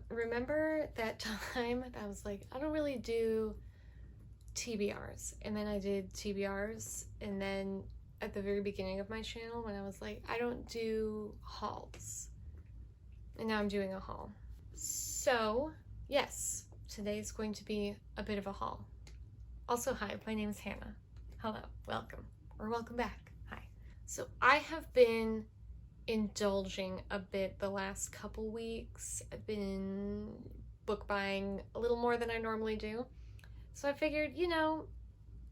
Remember that time that I was like, I don't really do TBRs, and then I did TBRs, and then at the very beginning of my channel when I was like, I don't do hauls, and now I'm doing a haul. So yes, today's going to be a bit of a haul. Also, hi, my name is Hannah. Hello, welcome, or welcome back. Hi. So I have been indulging a bit the last couple weeks. I've been book buying a little more than I normally do. So I figured, you know,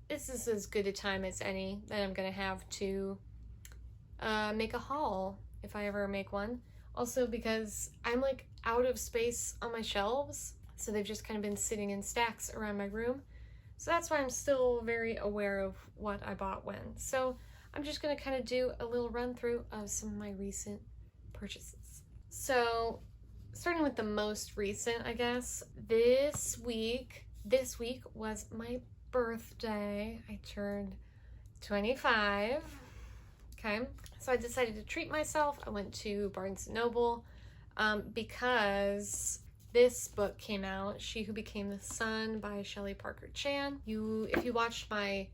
this is as good a time as any that I'm gonna have to make a haul if I ever make one. Also because I'm like out of space on my shelves, so they've just kind of been sitting in stacks around my room. So that's why I'm still very aware of what I bought when. So I'm just gonna kind of do a little run through of some of my recent purchases. So starting with the most recent, I guess, this week was my birthday. I turned 25. Okay, so I decided to treat myself. I went to Barnes & Noble because this book came out, She Who Became the Sun by Shelley Parker Chan. If you watched my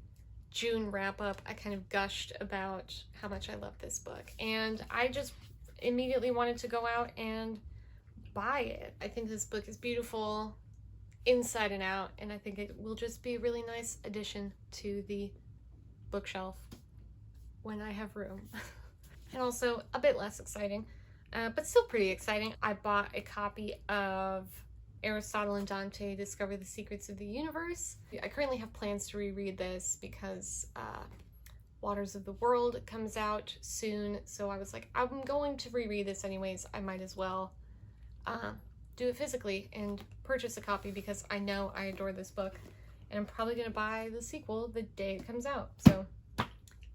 June wrap up, I kind of gushed about how much I love this book, and I just immediately wanted to go out and buy it. I think this book is beautiful inside and out, and I think it will just be a really nice addition to the bookshelf when I have room. And also a bit less exciting, but still pretty exciting. I bought a copy of Aristotle and Dante Discover the Secrets of the Universe. I currently have plans to reread this because Waters of the World comes out soon, so I was like, I'm going to reread this anyways, I might as well do it physically and purchase a copy because I know I adore this book, and I'm probably going to buy the sequel the day it comes out. So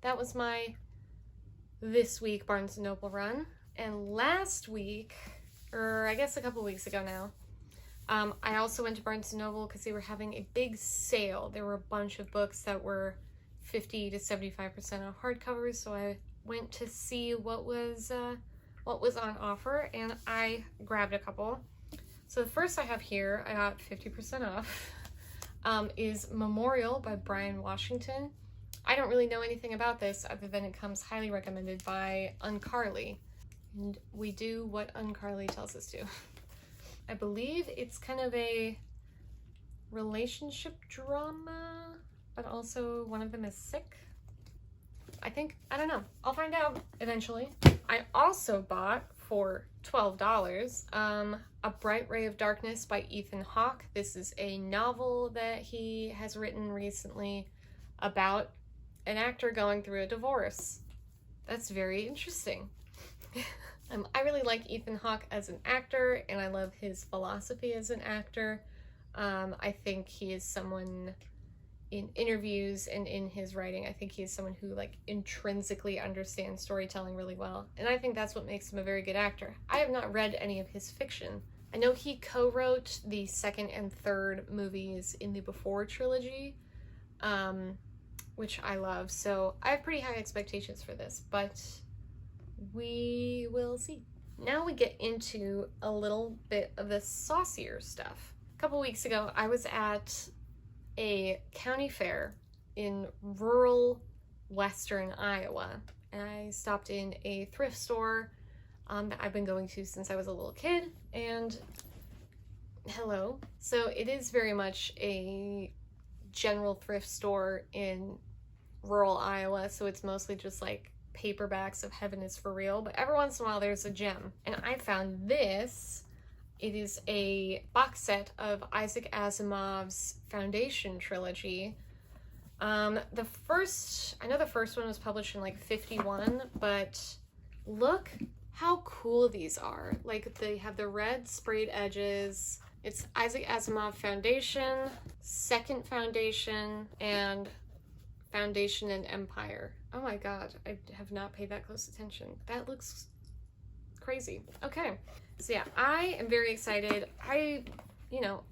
that was my this week Barnes & Noble run. And last week, or I guess a couple weeks ago now, I also went to Barnes & Noble because they were having a big sale. There were a bunch of books that were 50 to 75% off hardcovers, so I went to see what was on offer, and I grabbed a couple. So the first I have here, I got 50% off, is Memorial by Bryan Washington. I don't really know anything about this other than it comes highly recommended by UnCarly, and we do what UnCarly tells us to. I believe it's kind of a relationship drama, but also one of them is sick. I don't know. I'll find out eventually. I also bought for $12 A Bright Ray of Darkness by Ethan Hawke. This is a novel that he has written recently about an actor going through a divorce. That's very interesting. I really like Ethan Hawke as an actor, and I love his philosophy as an actor. I think he is someone in interviews and in his writing, I think he is someone who like intrinsically understands storytelling really well, and I think that's what makes him a very good actor. I have not read any of his fiction. I know he co-wrote the second and third movies in the Before trilogy, which I love, so I have pretty high expectations for this, but we will see. Now we get into a little bit of the saucier stuff. A couple weeks ago, I was at a county fair in rural western Iowa, and I stopped in a thrift store that I've been going to since I was a little kid, and hello. So it is very much a general thrift store in rural Iowa, so it's mostly just like paperbacks of Heaven is for Real, but every once in a while there's a gem, and I found this. It is a box set of Isaac Asimov's Foundation trilogy. I know the first one was published in like 51, but look how cool these are. Like, they have the red sprayed edges. It's Isaac Asimov Foundation, Second Foundation, and Foundation and Empire. Oh my god, I have not paid that close attention. That looks crazy. Okay, so yeah, I am very excited.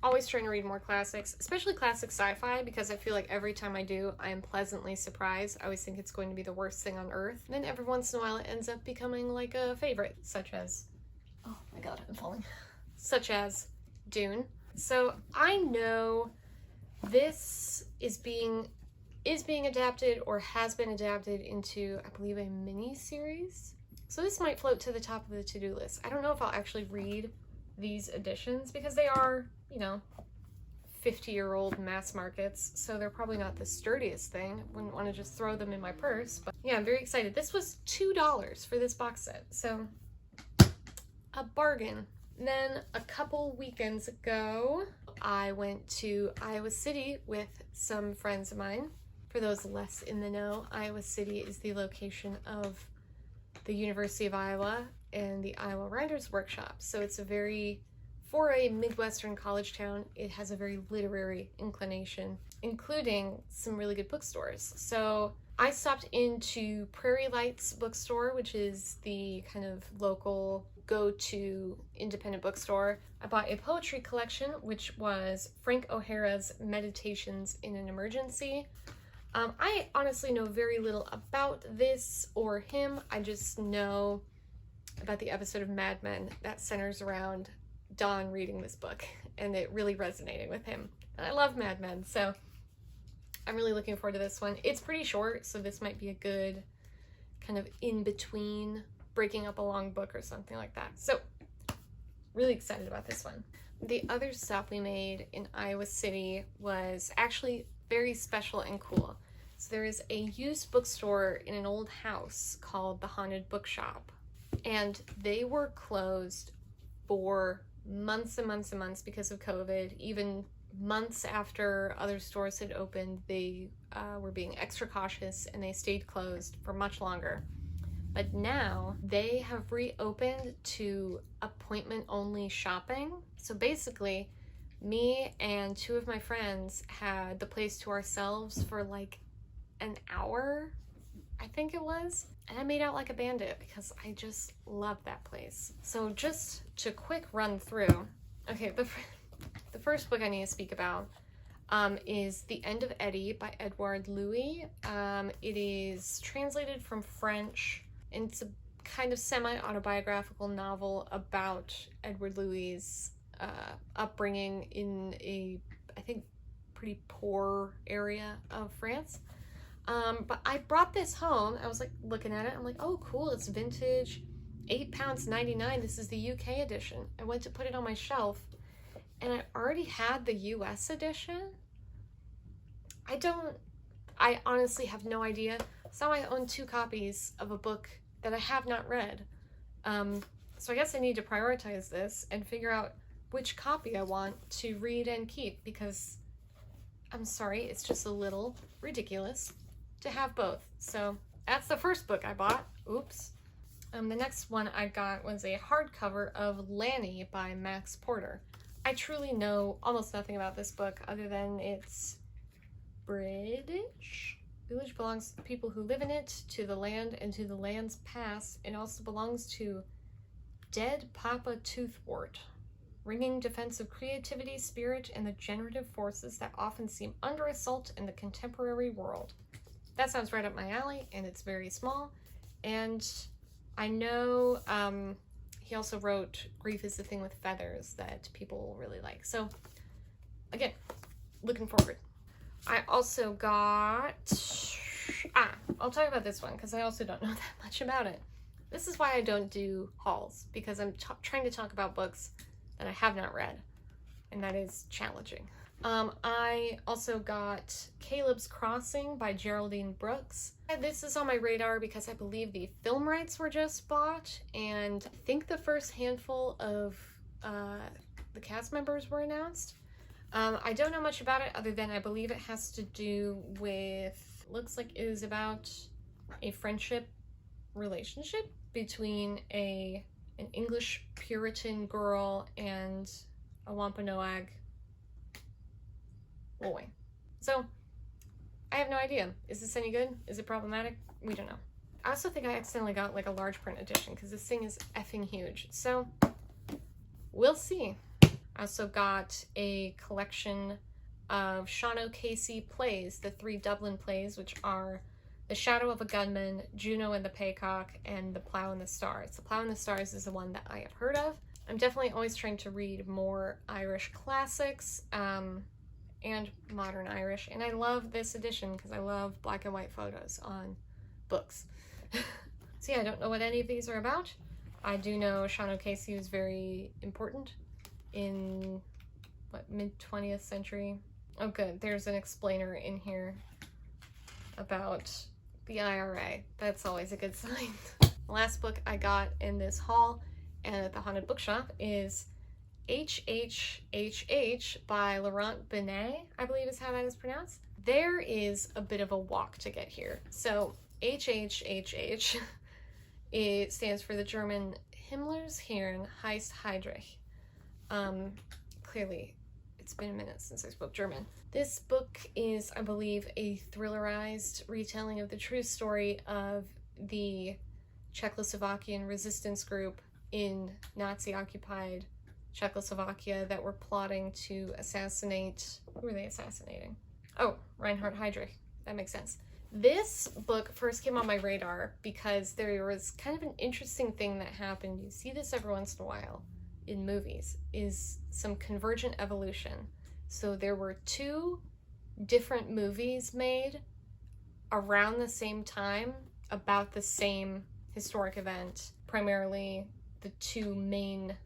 Always trying to read more classics, especially classic sci-fi, because I feel like every time I do, I am pleasantly surprised. I always think it's going to be the worst thing on earth. And then every once in a while, it ends up becoming like a favorite, such as, oh my god, I'm falling. such as Dune. So I know this is being adapted or has been adapted into, I believe, a mini series. So this might float to the top of the to-do list. I don't know if I'll actually read these editions because they are, you know, 50-year-old mass markets, so they're probably not the sturdiest thing. Wouldn't want to just throw them in my purse, but yeah, I'm very excited. This was $2 for this box set, so a bargain. Then a couple weekends ago, I went to Iowa City with some friends of mine. For those less in the know, Iowa City is the location of the University of Iowa and the Iowa Writers Workshop. So it's for a Midwestern college town, it has a very literary inclination, including some really good bookstores. So I stopped into Prairie Lights bookstore, which is the kind of local go-to independent bookstore. I bought a poetry collection, which was Frank O'Hara's Meditations in an Emergency. I honestly know very little about this or him. I just know about the episode of Mad Men that centers around Don reading this book and it really resonating with him. And I love Mad Men, so I'm really looking forward to this one. It's pretty short, so this might be a good kind of in-between breaking up a long book or something like that. So really excited about this one. The other stop we made in Iowa City was actually very special and cool. So there is a used bookstore in an old house called the Haunted Bookshop, and they were closed for months and months and months because of COVID. Even months after other stores had opened, they were being extra cautious and they stayed closed for much longer. But now they have reopened to appointment-only shopping. So basically, me and two of my friends had the place to ourselves for like an hour, I think it was. And I made out like a bandit because I just love that place. So just to quick run through, okay, the first book I need to speak about is The End of Eddie by Edouard Louis. It is translated from French, and it's a kind of semi-autobiographical novel about Edouard Louis's upbringing in a, I think, pretty poor area of France. But I brought this home. I was like looking at it. I'm like, oh, cool. It's vintage, £8.99. This is the UK edition. I went to put it on my shelf and I already had the US edition. I honestly have no idea. So I own 2 copies of a book that I have not read. So I guess I need to prioritize this and figure out which copy I want to read and keep, because I'm sorry, it's just a little ridiculous to have both. So that's the first book I bought. Oops. The next one I got was a hardcover of Lanny by Max Porter. I truly know almost nothing about this book other than it's British. The village belongs to the people who live in it, to the land and to the land's past. It also belongs to Dead Papa Toothwort, ringing defense of creativity, spirit, and the generative forces that often seem under assault in the contemporary world. That sounds right up my alley, and it's very small. And I know he also wrote Grief is the Thing with Feathers that people really like. So again, looking forward. I also got, I'll talk about this one because I also don't know that much about it. This is why I don't do hauls, because I'm trying to talk about books that I have not read, and that is challenging. I also got Caleb's Crossing by Geraldine Brooks. This is on my radar because I believe the film rights were just bought, and I think the first handful of the cast members were announced. I don't know much about it other than I believe it has to do with, looks like it is about a friendship relationship between an English Puritan girl and a Wampanoag boy. So I have no idea. Is this any good? Is it problematic? We don't know. I also think I accidentally got like a large print edition because this thing is effing huge. So we'll see. I also got a collection of Sean O'Casey plays, the 3 Dublin plays, which are The Shadow of a Gunman, Juno and the Paycock, and The Plough and the Stars. The Plough and the Stars is the one that I have heard of. I'm definitely always trying to read more Irish classics and modern Irish. And I love this edition because I love black and white photos on books. So yeah, I don't know what any of these are about. I do know Sean O'Casey was very important in, what, mid-20th century? Oh good, there's an explainer in here about the IRA. That's always a good sign. The last book I got in this haul and at the Haunted Bookshop is HHHH by Laurent Binet, I believe is how that is pronounced. There is a bit of a walk to get here. So HHHH, it stands for the German Himmlers Herren heißt Heydrich. Clearly, it's been a minute since I spoke German. This book is, I believe, a thrillerized retelling of the true story of the Czechoslovakian resistance group in Nazi-occupied Czechoslovakia that were plotting to assassinate... Who were they assassinating? Oh, Reinhard Heydrich. That makes sense. This book first came on my radar because there was kind of an interesting thing that happened. You see this every once in a while in movies, is some convergent evolution. So there were two different movies made around the same time about the same historic event, primarily the two main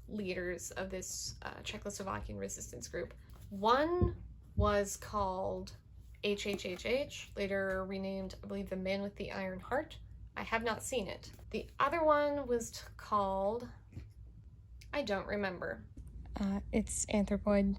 leaders of this Czechoslovakian resistance group. One was called HHHH, later renamed, I believe, The Man with the Iron Heart. I have not seen it. The other one was called... I don't remember. It's Anthropoid.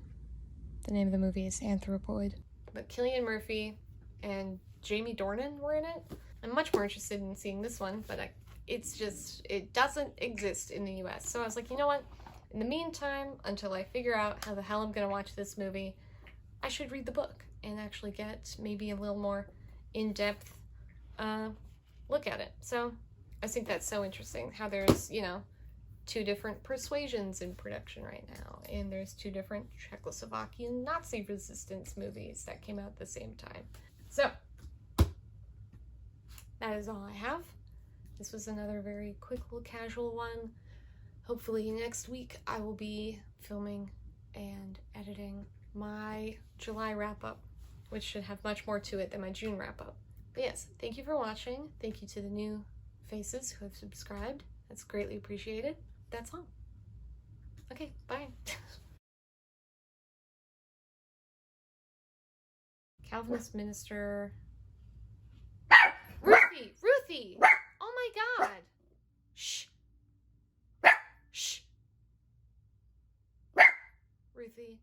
The name of the movie is Anthropoid. But Cillian Murphy and Jamie Dornan were in it. I'm much more interested in seeing this one, but it doesn't exist in the US. So I was like, you know what? In the meantime, until I figure out how the hell I'm gonna watch this movie, I should read the book and actually get maybe a little more in-depth look at it. So I think that's so interesting how there's, you know, two different persuasions in production right now, and there's two different Czechoslovakian Nazi resistance movies that came out at the same time. So that is all I have. This was another very quick little casual one. Hopefully next week I will be filming and editing my July wrap-up, which should have much more to it than my June wrap-up. But yes, thank you for watching. Thank you to the new faces who have subscribed. That's greatly appreciated. That's all. Okay, bye. Calvinist minister... Ruthie! Oh my god! Shh! Shh! Ruthie.